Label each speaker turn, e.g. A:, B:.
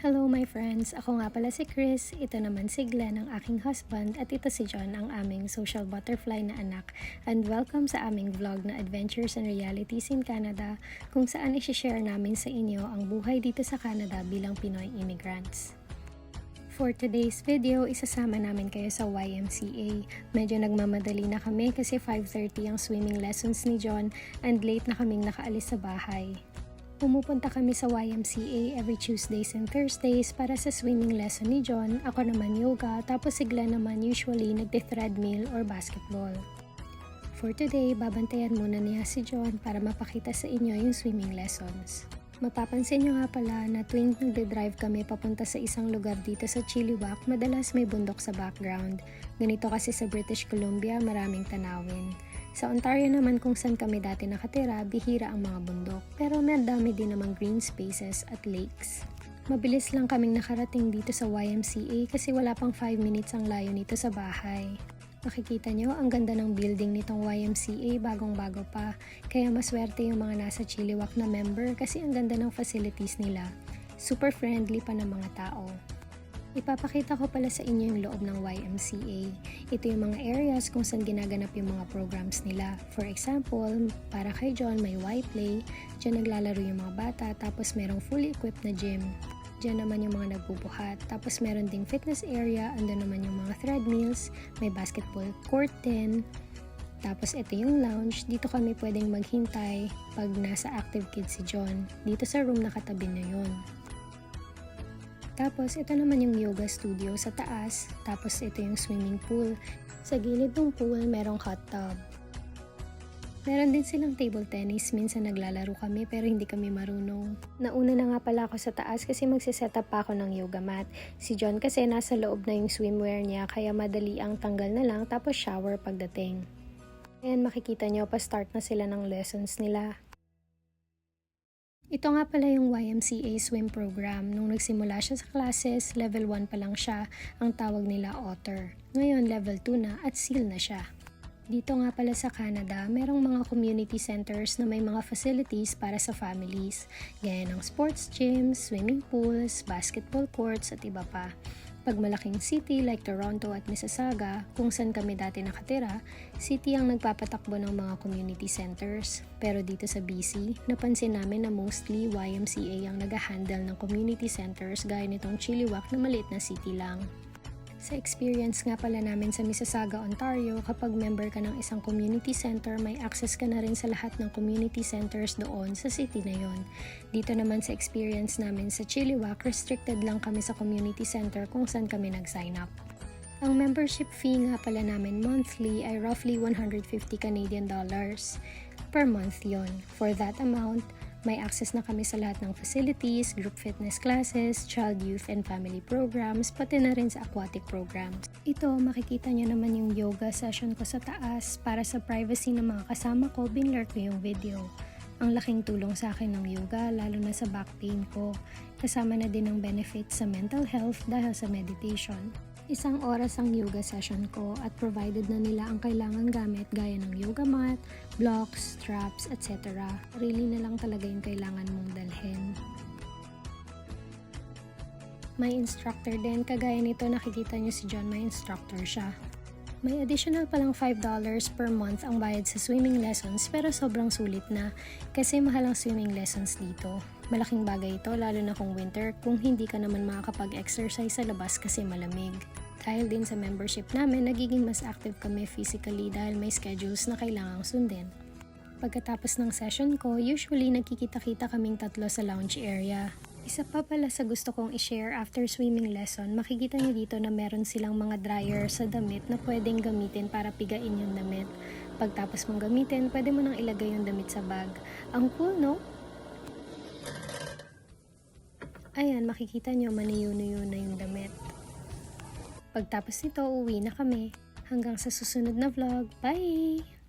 A: Hello my friends! Ako nga pala si Chris, ito naman si Glenn ang aking husband at ito si John ang aming social butterfly na anak. And welcome sa aming vlog na Adventures and Realities in Canada kung saan isi-share namin sa inyo ang buhay dito sa Canada bilang Pinoy immigrants. For today's video, isasama namin kayo sa YMCA. Medyo nagmamadali na kami kasi 5:30 ang swimming lessons ni John and late na kaming nakaalis sa bahay. Pumupunta kami sa YMCA every Tuesdays and Thursdays para sa swimming lesson ni John, ako naman yoga, tapos si Glenn naman usually nagte-threadmill or basketball. For today, babantayan muna niya si John para mapakita sa inyo yung swimming lessons. Mapapansin nyo nga pala na tuwing nagde-drive kami papunta sa isang lugar dito sa Chilliwack, madalas may bundok sa background. Ganito kasi sa British Columbia, maraming tanawin. Sa Ontario naman kung saan kami dati nakatira, bihira ang mga bundok, pero madami din namang green spaces at lakes. Mabilis lang kaming nakarating dito sa YMCA kasi wala pang 5 minutes ang layo nito sa bahay. Makikita nyo, ang ganda ng building nitong YMCA, bagong-bago pa, kaya maswerte yung mga nasa Chilliwack na member kasi ang ganda ng facilities nila. Super friendly pa ng mga tao. Ipapakita ko pala sa inyo yung loob ng YMCA. Ito yung mga areas kung saan ginaganap yung mga programs nila. For example, para kay John may Y-Play, dyan naglalaro yung mga bata, tapos merong fully equipped na gym. Dyan naman yung mga nagbubuhat. Tapos meron ding fitness area, andun naman yung mga treadmills, may basketball court din. Tapos ito yung lounge, dito kami pwedeng maghintay pag nasa active kids si John. Dito sa room na katabi na yun. Tapos, ito naman yung yoga studio sa taas. Tapos, ito yung swimming pool. Sa gilid ng pool, merong hot tub. Meron din silang table tennis. Minsan naglalaro kami pero hindi kami marunong. Nauna na nga pala ako sa taas kasi magsiset up pa ako ng yoga mat. Si John kasi nasa loob na yung swimwear niya kaya madali ang tanggal na lang tapos shower pagdating. Ayan, makikita nyo pa start na sila ng lessons nila. Ito nga pala yung YMCA swim program. Nung nagsimula siya sa classes, level 1 pa lang siya, ang tawag nila Otter. Ngayon, level 2 na at SEAL na siya. Dito nga pala sa Canada, merong mga community centers na may mga facilities para sa families, gaya ng sports gyms, swimming pools, basketball courts at iba pa. Pag malaking city like Toronto at Mississauga, kung saan kami dati nakatira, city ang nagpapatakbo ng mga community centers. Pero dito sa BC, napansin namin na mostly YMCA ang nag-handle ng community centers gaya nitong Chilliwack na maliit na city lang. Sa experience nga pala namin sa Mississauga, Ontario, kapag member ka ng isang community center, may access ka na rin sa lahat ng community centers doon sa city na yon. Dito naman sa experience namin sa Chilliwack, restricted lang kami sa community center kung saan kami nag-sign up. Ang membership fee nga pala namin monthly ay roughly 150 Canadian dollars. Per month yon. For that amount, may access na kami sa lahat ng facilities, group fitness classes, child, youth, and family programs, pati na rin sa aquatic programs. Ito, makikita nyo naman yung yoga session ko sa taas. Para sa privacy ng mga kasama ko, binlur ko yung video. Ang laking tulong sa akin ng yoga, lalo na sa back pain ko. Kasama na din ang benefits sa mental health dahil sa meditation. 1 oras ang yoga session ko at provided na nila ang kailangan gamit gaya ng yoga mat, blocks, straps, etc. Really na lang talaga yung kailangan mong dalhin. May instructor din, kagaya nito nakikita nyo si John, may instructor siya. May additional palang $5 per month ang bayad sa swimming lessons pero sobrang sulit na kasi mahal ang swimming lessons dito. Malaking bagay ito lalo na kung winter kung hindi ka naman makakapag-exercise sa labas kasi malamig. Dahil din sa membership namin, nagiging mas active kami physically dahil may schedules na kailangang sundin. Pagkatapos ng session ko, usually nagkikita-kita kaming tatlo sa lounge area. Isa pa pala sa gusto kong i-share after swimming lesson, makikita niyo dito na meron silang mga dryer sa damit na pwedeng gamitin para pigain yung damit. Pagtapos mong gamitin, pwede mo nang ilagay yung damit sa bag. Ang cool, no? Ayan, makikita niyo maniyo-niyo na yung damit. Pagtapos nito, uwi na kami. Hanggang sa susunod na vlog. Bye!